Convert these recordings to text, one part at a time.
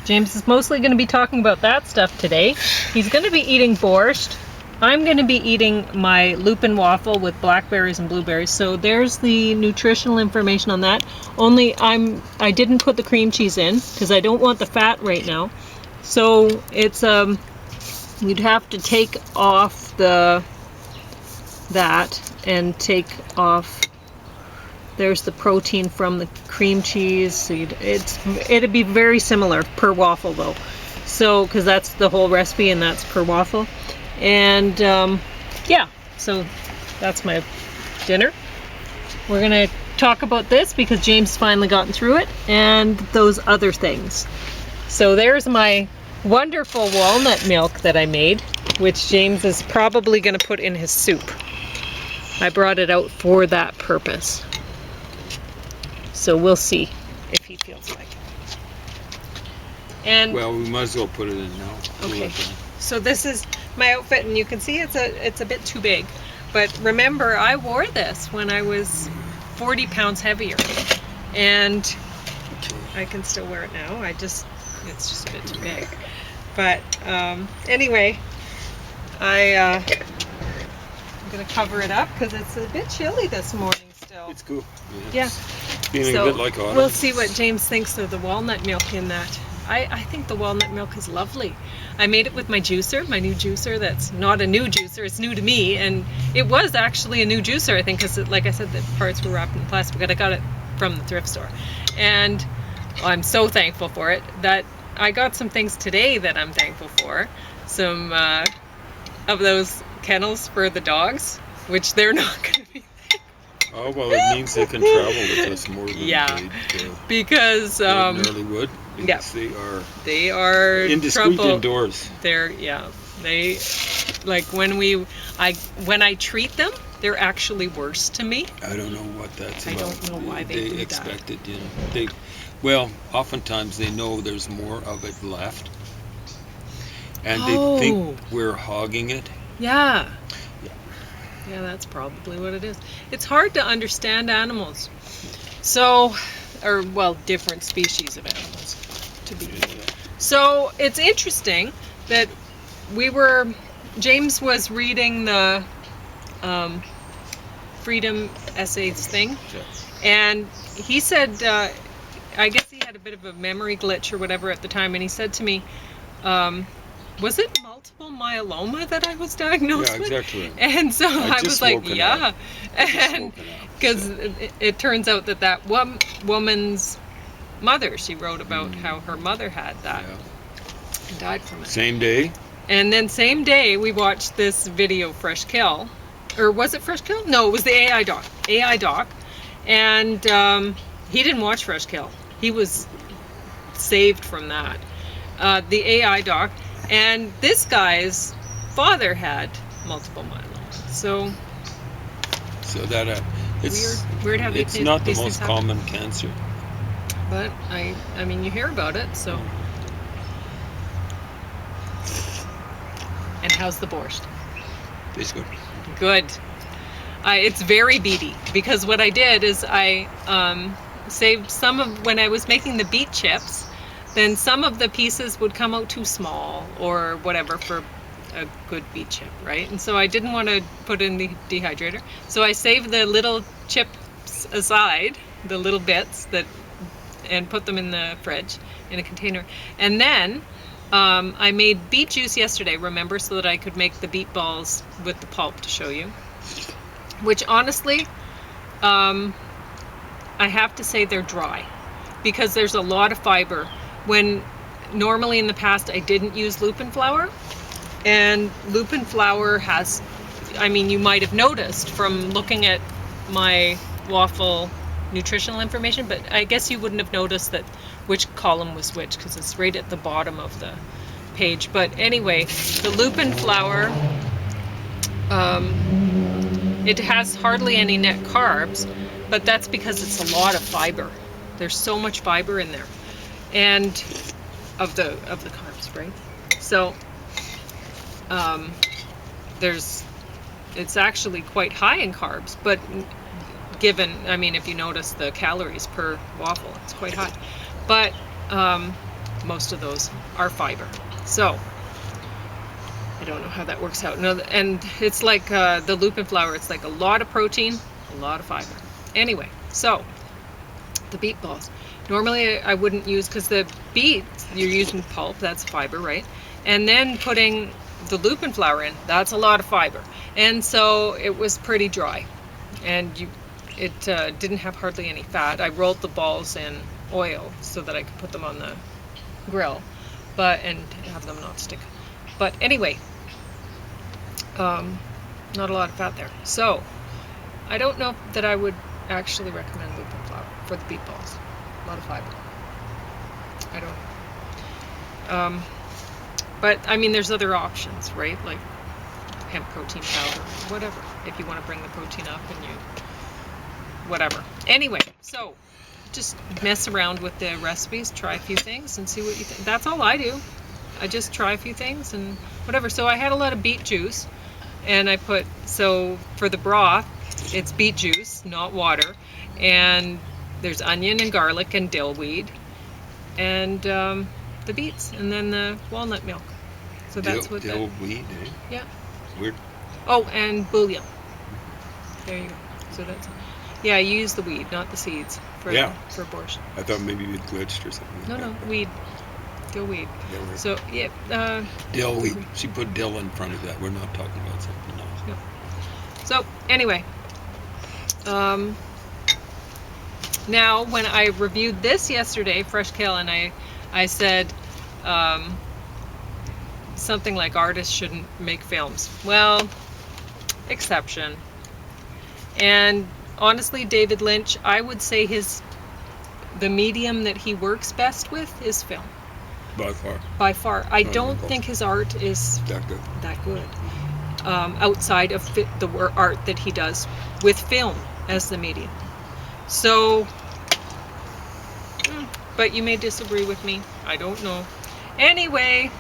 James is mostly going to be talking about that stuff today. He's going to be eating borscht. I'm going to be eating my lupin waffle with blackberries and blueberries. So there's the nutritional information on that. Only I didn't put the cream cheese in because I don't want the fat right now. So it's you'd have to take off that and take off. There's the protein from the cream cheese. So it'd be very similar per waffle though. So because that's the whole recipe and that's per waffle. And yeah, so that's my dinner. We're gonna talk about this because James finally gotten through it and those other things. So there's my wonderful walnut milk that I made, which James is probably gonna put in his soup. I brought it out for that purpose. So we'll see if he feels like it. And well, we might as well put it in now. Okay. So this is my outfit, and you can see it's a bit too big. But remember, I wore this when I was 40 pounds heavier, and I can still wear it now. It's just a bit too big. But anyway, I'm gonna cover it up because it's a bit chilly this morning still. It's cool. Yeah. Feeling a bit like autumn. We'll see what James thinks of the walnut milk in that. I think the walnut milk is lovely. I made it with my juicer, my new juicer. That's not a new juicer, it's new to me, and it was actually a new juicer, I think, because like I said, the parts were wrapped in plastic, but I got it from the thrift store. And I'm so thankful for it that I got some things today that I'm thankful for. Some of those kennels for the dogs, which they're not going to be. Oh, well, it means they can travel with us more than because ordinarily would. Yes, they are indiscreet indoors. They like when I treat them, they're actually worse to me. I don't know what that's about. I don't know why they do expect it, you know. Well, oftentimes they know there's more of it left, and they think we're hogging it. Yeah, that's probably what it is. It's hard to understand animals. So, different species of animals, to be. So it's interesting that James was reading the Freedom Essays thing, and he said, I guess he had a bit of a memory glitch or whatever at the time, and he said to me, was it multiple myeloma that I was diagnosed with? Yeah, exactly. And so I was like, yeah. And because it turns out that woman's mother, she wrote about how her mother had that and died from it. Same day? And then same day we watched this video, Fresh Kill. Or was it Fresh Kill? No, it was the AI doc. And he didn't watch Fresh Kill. He was saved from that. The AI doc. And this guy's father had multiple myeloma. So that it's weird how it's not the most common cancer. But I mean, you hear about it, so. And how's the borscht? It's good. Good. It's very beety because what I did is I saved some of when I was making the beet chips. Then some of the pieces would come out too small or whatever for a good beet chip, right? And so I didn't want to put in the dehydrator. So I saved the little chips aside, the little bits and put them in the fridge in a container. And then I made beet juice yesterday, remember, so that I could make the beet balls with the pulp to show you. Which honestly, I have to say they're dry because there's a lot of fiber. When normally in the past I didn't use lupin flour, and lupin flour has, you might have noticed from looking at my waffle nutritional information, but I guess you wouldn't have noticed that which column was which because it's right at the bottom of the page. But anyway, the lupin flour, it has hardly any net carbs, but that's because it's a lot of fiber. There's so much fiber in there. And of the carbs, right? So it's actually quite high in carbs, but given, if you notice the calories per waffle, it's quite high. But most of those are fiber. So I don't know how that works out. No, and it's like the lupin flour. It's like a lot of protein, a lot of fiber. Anyway, so the beet balls. Normally I wouldn't use, because the beet, you're using pulp, that's fiber, right? And then putting the lupin flour in, that's a lot of fiber. And so it was pretty dry. And it didn't have hardly any fat. I rolled the balls in oil so that I could put them on the grill, and have them not stick. But anyway, not a lot of fat there. So I don't know that I would actually recommend lupin flour for the beet balls. A lot of fiber. I don't. But I mean, there's other options, right? Like hemp protein powder, whatever. If you want to bring the protein up and whatever. Anyway, so just mess around with the recipes, try a few things and see what you think. That's all I do. I just try a few things and whatever. So I had a lot of beet juice, and so for the broth, it's beet juice, not water, and there's onion and garlic and dill weed, and the beets, and then the walnut milk. So that's what dill weed, eh? Yeah. Weird. Oh, and bouillon. There you go. So that's, yeah, you use the weed, not the seeds for borscht. I thought maybe you'd glitched or something. No, weed. Dill weed. Yeah, So yeah. Dill weed. She put dill in front of that. We're not talking about something else. No. So anyway, now when I reviewed this yesterday, fresh kale, and I said something like artists shouldn't make films. Well, exception. And honestly, David Lynch, I would say the medium that he works best with is film. By far. By far. I don't think his art is that good. Outside of the art that he does with film as the medium. So, but you may disagree with me. I don't know. Anyway,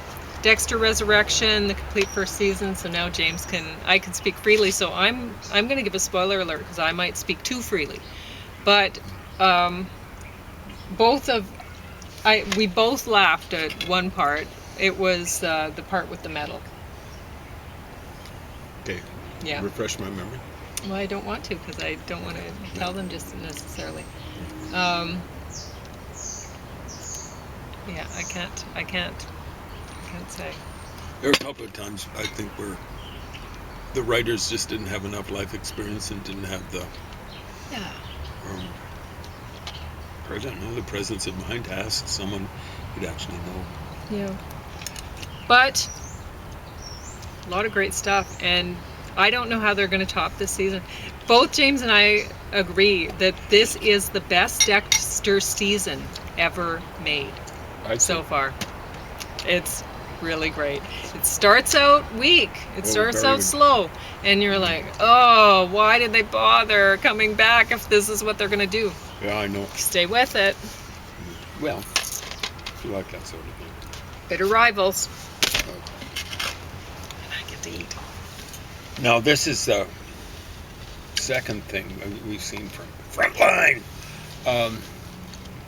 Dexter Resurrection, the complete first season. So now I can speak freely. So I'm going to give a spoiler alert because I might speak too freely. But we both laughed at one part. It was the part with the metal. Okay. Yeah. Refresh my memory. Well, I don't want to because I don't want to tell them just necessarily. Yeah, I can't say. There are a couple of times I think where the writers just didn't have enough life experience and didn't have the I don't know, the presence of mind to ask someone who'd actually know. Yeah. But a lot of great stuff, and I don't know how they're going to top this season. Both James and I agree that this is the best Dexter season ever made so far. It's really great. It starts out weak. It starts out slow. And you're like, oh, why did they bother coming back if this is what they're going to do? Yeah, I know. Stay with it. Well, if you like that sort of thing. Bitter rivals. And I get to eat. Now, this is the second thing we've seen from Frontline.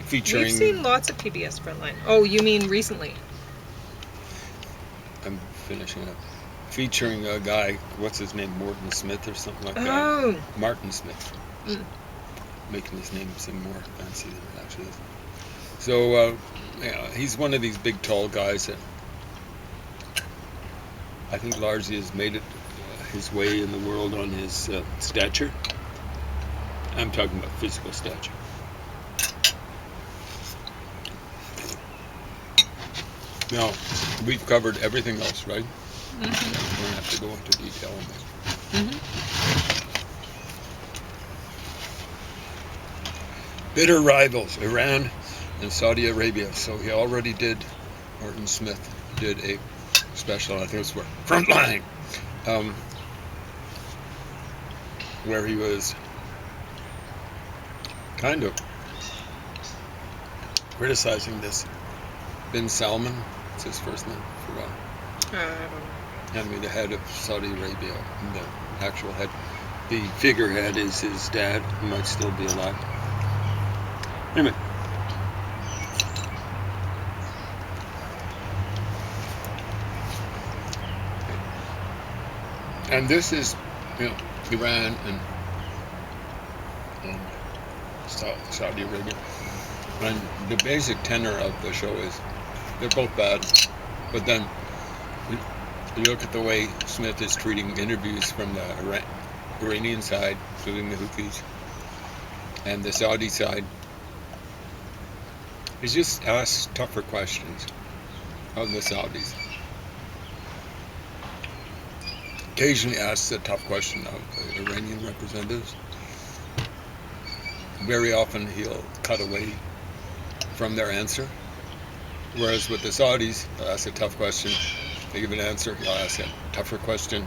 Featuring... We've seen lots of PBS Frontline. Oh, you mean recently? I'm finishing up. Featuring a guy, what's his name, Morton Smith or something like that? Martin Smith. Making his name seem more fancy than it actually is. So, he's one of these big, tall guys that I think largely has made it his way in the world on his stature. I'm talking about physical stature. Now, we've covered everything else, right? We don't have to go into detail on this. Bitter rivals, Iran and Saudi Arabia. So he already Morton Smith did a special, I think it was for Frontline, where he was kind of criticizing this Bin Salman, what's his first name? Forgot. Anyway, the head of Saudi Arabia, and the actual head, the figurehead is his dad, who might still be alive. Anyway, And this is, Iran and Saudi Arabia. And the basic tenor of the show is they're both bad, but then you look at the way Smith is treating interviews from the Iranian side, including the Houthis, and the Saudi side. He just asks tougher questions of the Saudis. Occasionally asks a tough question of the Iranian representatives. Very often he'll cut away from their answer. Whereas with the Saudis, he'll ask a tough question, they give an answer, he'll ask a tougher question.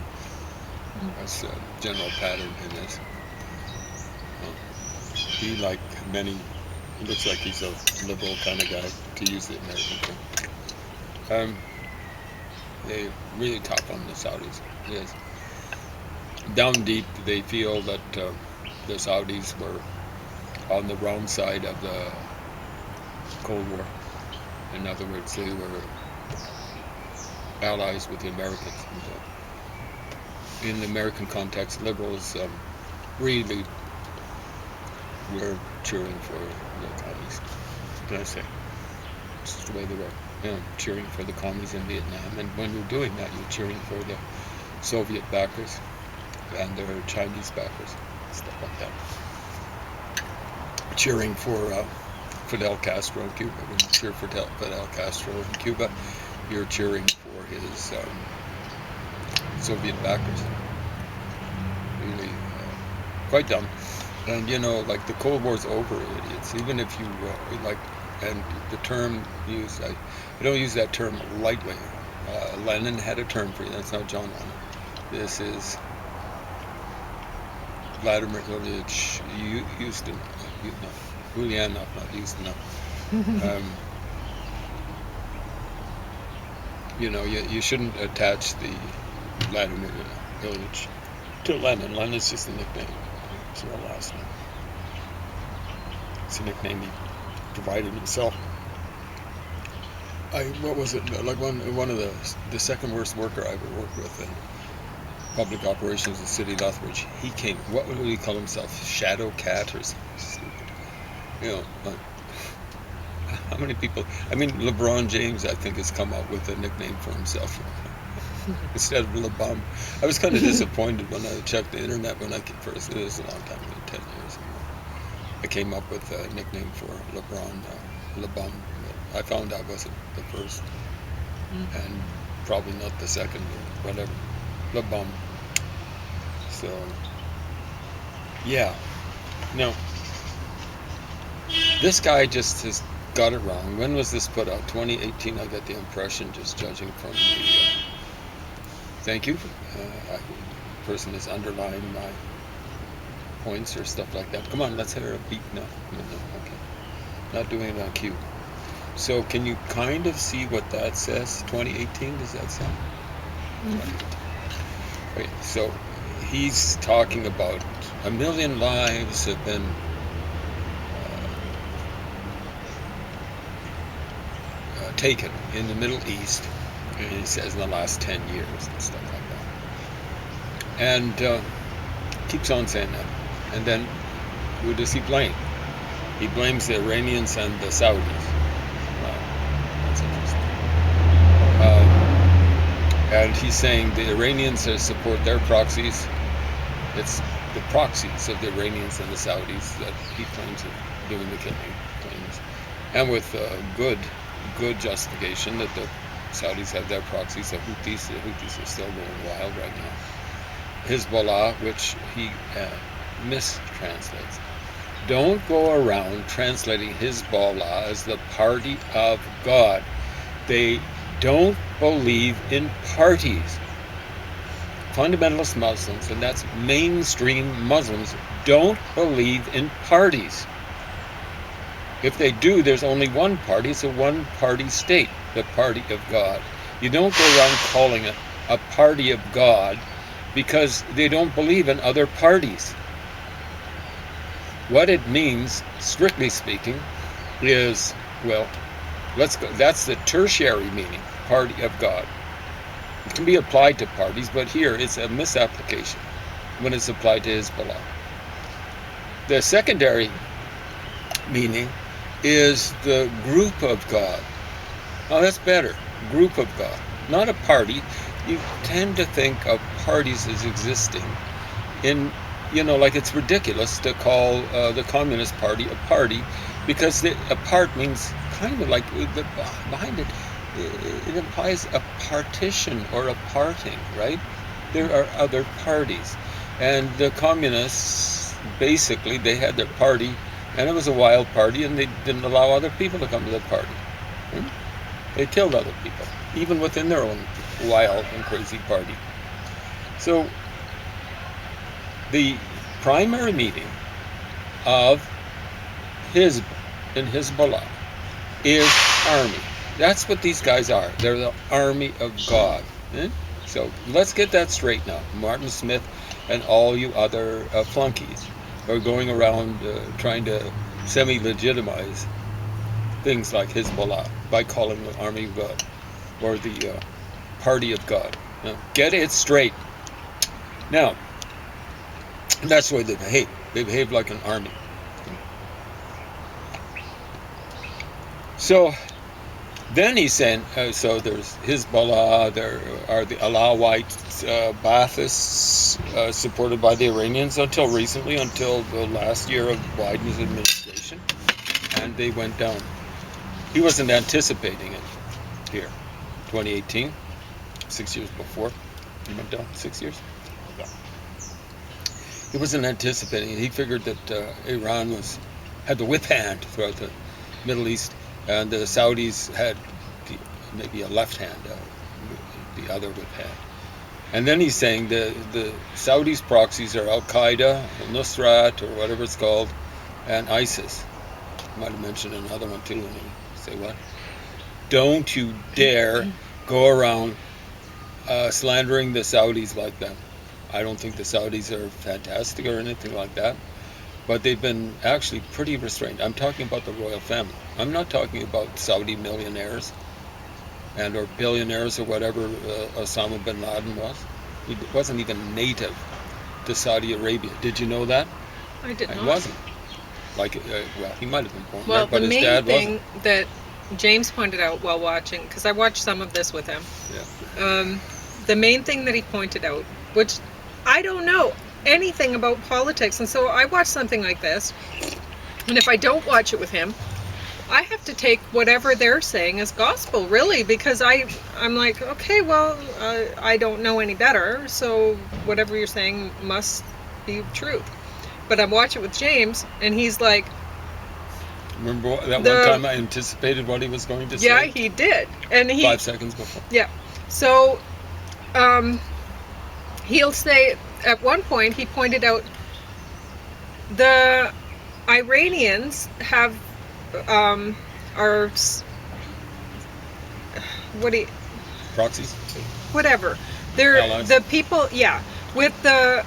That's a general pattern in this. He, like many, looks like he's a liberal kind of guy, to use the American term. They really tough on the Saudis. Yes. Down deep, they feel that the Saudis were on the wrong side of the Cold War. In other words, they were allies with the Americans. And, in the American context, liberals really were cheering for the commies. What can I say? It's just the way they were. Cheering for the commies in Vietnam. And when you're doing that, you're cheering for the Soviet backers and their Chinese backers, stuff like that. Cheering for Fidel Castro in Cuba. When you cheer for Fidel Castro in Cuba, you're cheering for his Soviet backers. Really quite dumb. And like the Cold War's over, idiots. Even if you and the term used, I don't use that term lightly. Lenin had a term for you. That's not John Lennon. This is Vladimir Ilyich Houston. Ulyanov, not Houston. You shouldn't attach the Vladimir Ilyich to Lenin. Lenin's just a nickname. It's not a last name. It's a nickname he provided himself. What was it? Like one of the second worst worker I ever worked with in public operations in City Lethbridge. He came. What would he call himself? Shadow Cat or something stupid. How many people? I mean, LeBron James, I think, has come up with a nickname for himself instead of LeBum. I was kind of disappointed when I checked the internet when I first. It was a long time ago, 10 years ago. I came up with a nickname for LeBron, LeBum. I found I wasn't the first, and probably not the second or whatever. LeBum. So, yeah. No. This guy just has got it wrong. When was this put out? 2018, I got the impression, just judging from the... thank you. The person is underlining my points or stuff like that. Come on, let's hear a beat now. Okay. Not doing it on cue. So can you kind of see what that says? 2018, does that sound? Okay, so he's talking about 1 million lives have been taken in the Middle East, and he says in the last 10 years and stuff like that. And keeps on saying that. And then who does he blame? He blames the Iranians and the Saudis. Wow, that's interesting. And he's saying the Iranians support their proxies. It's the proxies of the Iranians and the Saudis that he claims are doing the killing. Claims. And with good justification that the Saudis have their proxies. The Houthis are still going wild right now. Hezbollah, which he mistranslates. Don't go around translating Hezbollah as the party of God. They don't believe in parties. Fundamentalist Muslims, and that's mainstream Muslims, don't believe in parties. If they do, there's only one party. It's a one-party state, the party of God. You don't go around calling it a party of God because they don't believe in other parties. What it means, strictly speaking, is, well, let's go. That's the tertiary meaning, party of God. It can be applied to parties, but here it's a misapplication when it's applied to Hezbollah. The secondary meaning is the group of God. Oh, that's better. Group of God, not a party. You tend to think of parties as existing in, like it's ridiculous to call the Communist Party a party, because a part means kind of like behind it. It implies a partition or a parting, right? There are other parties, and the communists basically they had their party, and it was a wild party, and they didn't allow other people to come to the party. They killed other people, even within their own wild and crazy party. So the primary meaning of Hizb in Hezbollah is army. That's what these guys are. They're the army of God. So let's get that straight now. Martin Smith and all you other flunkies are going around trying to semi-legitimize things like Hezbollah by calling the army of God or the party of God. Now, get it straight. Now, that's the way they behave. They behave like an army. So then he's saying, so there's Hezbollah, there are the Alawites, Baathists, supported by the Iranians until recently, until the last year of Biden's administration, and they went down. He wasn't anticipating it here. 2018, 6 years before, he went down 6 years. Yeah. He wasn't anticipating it. He figured that Iran had the whip hand throughout the Middle East, and the Saudis had maybe a left hand, the other whip hand. And then he's saying the Saudis' proxies are Al-Qaeda, Nusrat, or whatever it's called, and ISIS. Might have mentioned another one too. And say what? Don't you dare go around slandering the Saudis like that. I don't think the Saudis are fantastic or anything like that, but they've been actually pretty restrained. I'm talking about the royal family. I'm not talking about Saudi millionaires and or billionaires or whatever Osama bin Laden was. He wasn't even native to Saudi Arabia. Did you know that? I did not. He wasn't. Like, well, he might have been born there, but his dad wasn't. Well, the main thing that James pointed out while watching, because I watched some of this with him, the main thing that he pointed out, which I don't know anything about politics, and so I watch something like this, and if I don't watch it with him, I have to take whatever they're saying as gospel, really, because I'm like, okay, well, I don't know any better, so whatever you're saying must be true. But I watch it with James, and he's like... Remember that one time I anticipated what he was going to say? Yeah, he did. And 5 seconds before. Yeah. So, he'll say, at one point, he pointed out, the Iranians have, are... Proxies? Whatever. They're allies. The people, with the...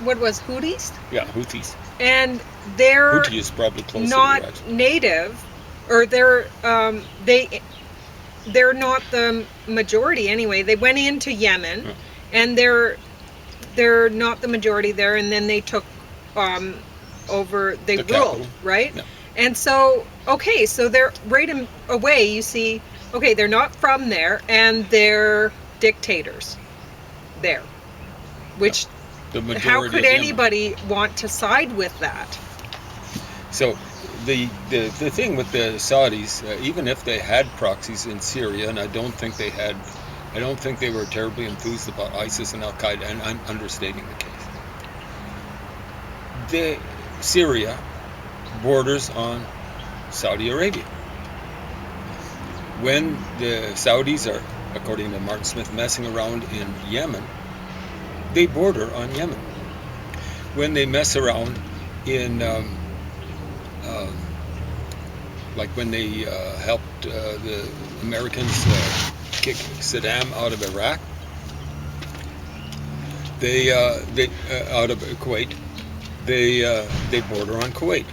what was Houthis? Yeah, Houthis. And they're Houthi is probably closer not native, or they're not the majority anyway. They went into Yemen, and they're not the majority there. And then they took over. They ruled, capital. Right? Yeah. And so so they're right away. You see, they're not from there, and they're dictators there, which. Yeah. How could anybody want to side with that? So the thing with the Saudis, even if they had proxies in Syria, and I don't think they were terribly enthused about ISIS and Al-Qaeda, and I'm understating the case. Syria borders on Saudi Arabia. When the Saudis are, according to Martin Smith, messing around in Yemen, they border on Yemen. When they mess around in, like when they helped the Americans kick Saddam out of Iraq, they out of Kuwait, they border on Kuwait.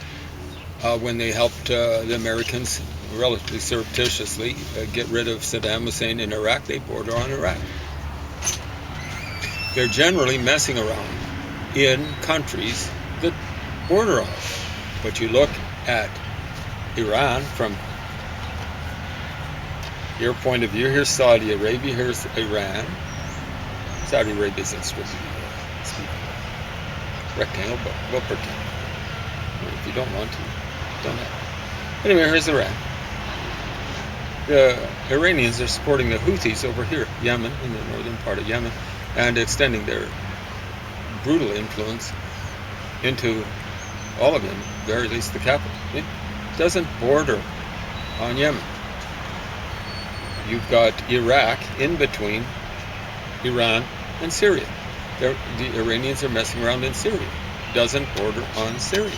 When they helped the Americans relatively surreptitiously get rid of Saddam Hussein in Iraq, they border on Iraq. They're generally messing around in countries that border on it. But you look at Iran from your point of view, here's Saudi Arabia, here's Iran. Saudi Arabia is a strictly rectangle, but we'll pretend. Or if you don't want to, don't have to. Anyway, here's Iran. The Iranians are supporting the Houthis over here, Yemen, in the northern part of Yemen, and extending their brutal influence into all of Yemen, very least the capital. It doesn't border on Yemen. You've got Iraq in between Iran and Syria. The Iranians are messing around in Syria. Doesn't border on Syria.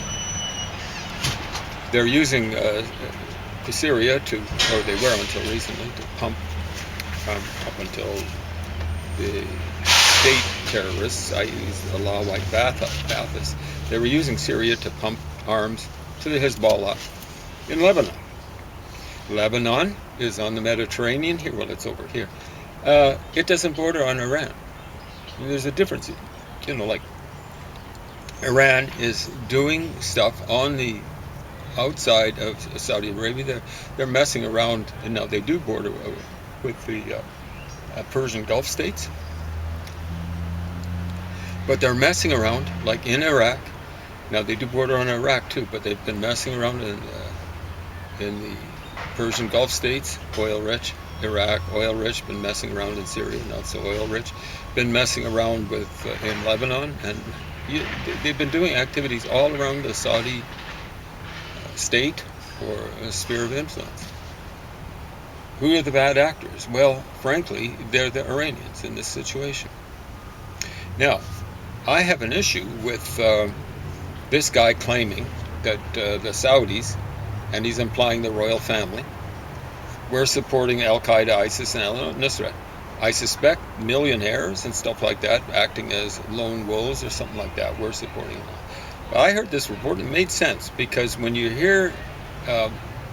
They're using Syria to, or they were until recently, to pump up until the state terrorists, i.e. Allah like Ba'athist, they were using Syria to pump arms to the Hezbollah in Lebanon. Lebanon is on the Mediterranean here. Well, it's over here. It doesn't border on Iran. And there's a difference. You know, like Iran is doing stuff on the outside of Saudi Arabia. They're messing around, and now they do border with the Persian Gulf states. But they're messing around, like in Iraq. Now they do border on Iraq too, but they've been messing around in the Persian Gulf states, oil-rich. Iraq, oil-rich. Been messing around in Syria, not so oil-rich. Been messing around with in Lebanon, and they've been doing activities all around the Saudi state or sphere of influence. Who are the bad actors? Well, frankly, they're the Iranians in this situation. Now, I have an issue with this guy claiming that the Saudis, and he's implying the royal family, we're supporting Al-Qaeda, ISIS, and al-Nusra. I suspect millionaires and stuff like that, acting as lone wolves or something like that, we're supporting them. But I heard this report, and it made sense, because when you hear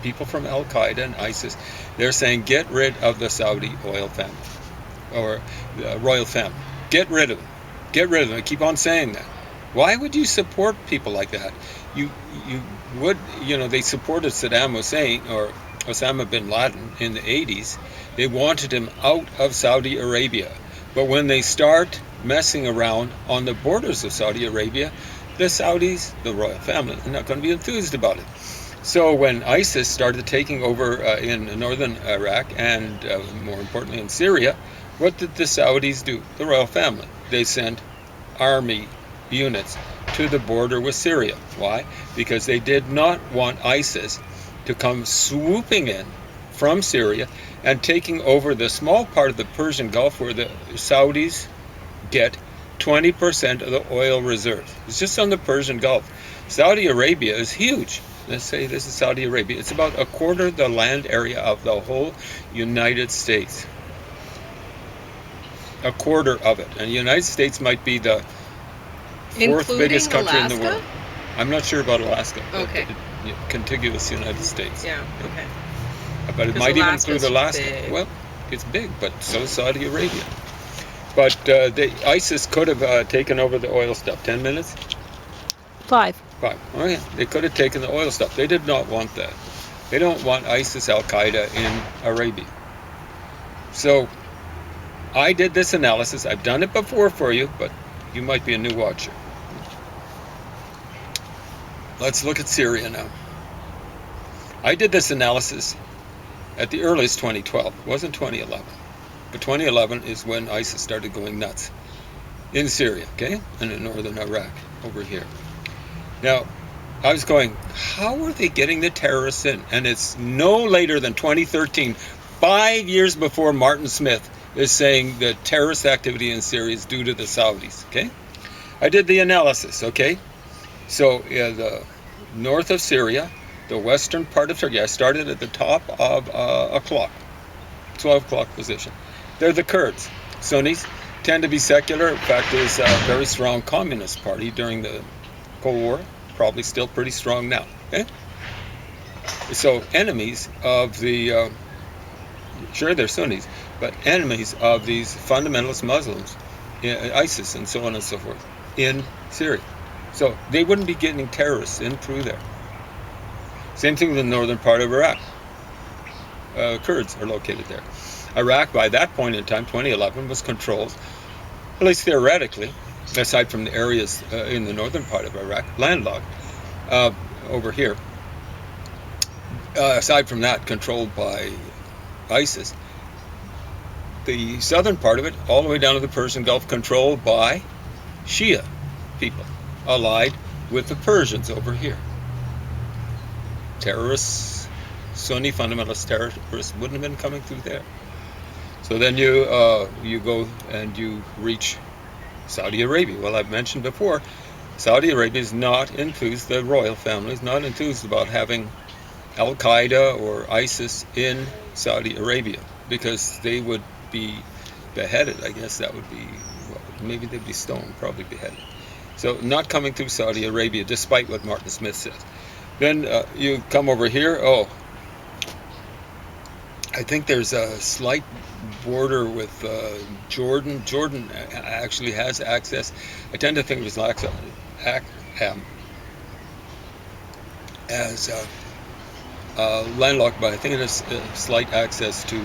people from Al-Qaeda and ISIS, they're saying, get rid of the Saudi oil family, or the royal family. Get rid of them. Get rid of them. I keep on saying that. Why would you support people like that? You would, they supported Saddam Hussein, or Osama bin Laden in the 80s. They wanted him out of Saudi Arabia. But when they start messing around on the borders of Saudi Arabia, the Saudis, the royal family, are not going to be enthused about it. So when ISIS started taking over in northern Iraq and more importantly in Syria, what did the Saudis do? The royal family. They sent army units to the border with Syria. Why? Because they did not want ISIS to come swooping in from Syria and taking over the small part of the Persian Gulf where the Saudis get 20% of the oil reserves. It's just on the Persian Gulf. Saudi Arabia is huge. Let's say this is Saudi Arabia. It's about a quarter of the land area of the whole United States. A quarter of it. And the United States might be the fourth biggest country in the world. I'm not sure about Alaska. Okay. Contiguous United States. Yeah, okay. But it might even include Alaska. Big. Well, it's big, but so is Saudi Arabia. But ISIS could have taken over the oil stuff. 10 minutes? 5. Oh yeah, they could have taken the oil stuff. They did not want that. They don't want ISIS, Al-Qaeda in Arabia. So I did this analysis. I've done it before for you, but you might be a new watcher. Let's look at Syria now. I did this analysis at the earliest 2012. It wasn't 2011. But 2011 is when ISIS started going nuts in Syria, okay? And in northern Iraq, over here. Now, I was going, how are they getting the terrorists in? And it's no later than 2013, 5 years before Martin Smith is saying the terrorist activity in Syria is due to the Saudis, okay? I did the analysis, okay? So, the north of Syria, the western part of Turkey, I started at the top of a clock, 12 o'clock position. They're the Kurds. Sunnis tend to be secular. In fact, there's a very strong communist party during the Cold War, probably still pretty strong now, okay? So enemies of the, sure they're Sunnis, but enemies of these fundamentalist Muslims, ISIS and so on and so forth, in Syria. So they wouldn't be getting terrorists in through there. Same thing with the northern part of Iraq. Kurds are located there. Iraq, by that point in time, 2011, was controlled, at least theoretically, aside from the areas in the northern part of Iraq, landlocked, over here. Aside from that, controlled by ISIS. The southern part of it, all the way down to the Persian Gulf, controlled by Shia people, allied with the Persians over here. Terrorists, Sunni fundamentalist terrorists, wouldn't have been coming through there. So then you go and you reach Saudi Arabia. Well, I've mentioned before, Saudi Arabia is not enthused, the royal family is not enthused about having Al-Qaeda or ISIS in Saudi Arabia, because they would be beheaded. I guess that would be, well, maybe they'd be stoned, probably beheaded. So not coming through Saudi Arabia, despite what Martin Smith says. Then you come over here. Oh, I think there's a slight border with Jordan. Jordan actually has access. I tend to think of it as landlocked, but I think it has slight access to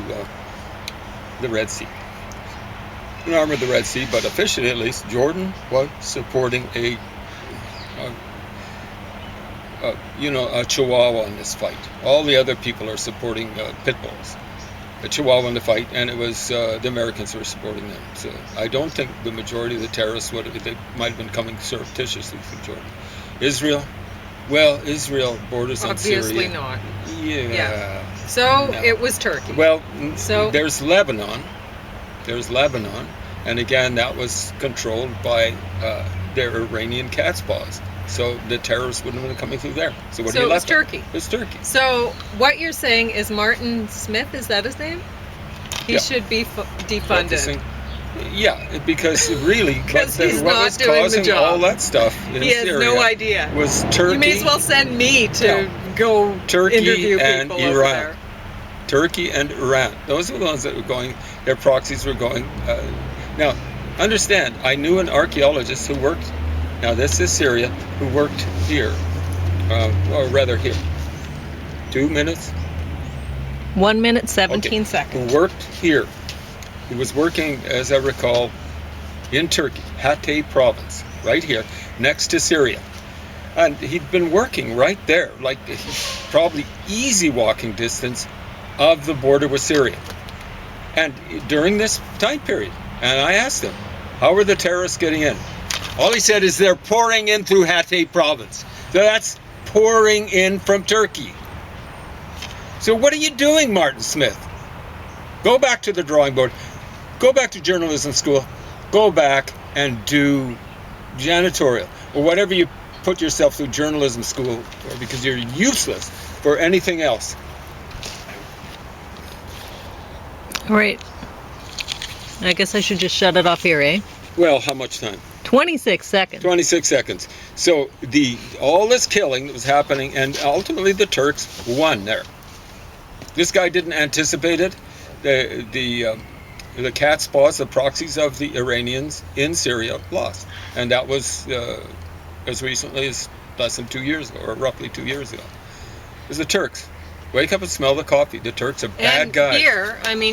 the Red Sea. An arm of the Red Sea, but officially at least, Jordan was supporting a Chihuahua in this fight. All the other people are supporting pit bulls. A Chihuahua in the fight, and it was the Americans who were supporting them. So I don't think the majority of the terrorists they might have been coming surreptitiously through Jordan. Israel, well, Israel borders on Syria. Obviously not. Yeah. So no. It was Turkey. Well, so there's Lebanon. There's Lebanon, and again that was controlled by their Iranian cat's paws. So the terrorists wouldn't have been coming through there. So what do you left? So it's Turkey. It's Turkey. So what you're saying is Martin Smith, is that his name? He should be defunded. Yeah, because really, what was doing causing the job. all that stuff in He has Syria no idea. was Turkey. You may as well send me to go interview and people Iran. over there. Turkey and Iran. Those were the ones that were going, their proxies were going. Now, understand, I knew an archaeologist who worked, now this is Syria, who worked here, or rather here. 2 minutes? 1 minute, 17 seconds. Who worked here. He was working, as I recall, in Turkey, Hatay province, right here, next to Syria. And he'd been working right there, like probably easy walking distance of the border with Syria. And during this time period, and I asked him, how are the terrorists getting in? All he said is they're pouring in through Hatay province. So that's pouring in from Turkey. So what are you doing, Martin Smith? Go back to the drawing board. Go back to journalism school. Go back and do janitorial or whatever you put yourself through journalism school for, because you're useless for anything else. All right. I guess I should just shut it off here, eh? Well, how much time? 26 seconds. 26 seconds. So all this killing that was happening, and ultimately the Turks won there. This guy didn't anticipate it. The cat's paws, the proxies of the Iranians in Syria, lost. And that was as recently as less than 2 years ago, or roughly 2 years ago. It was the Turks. Wake up and smell the coffee. The Turks are bad guys. Here, I mean,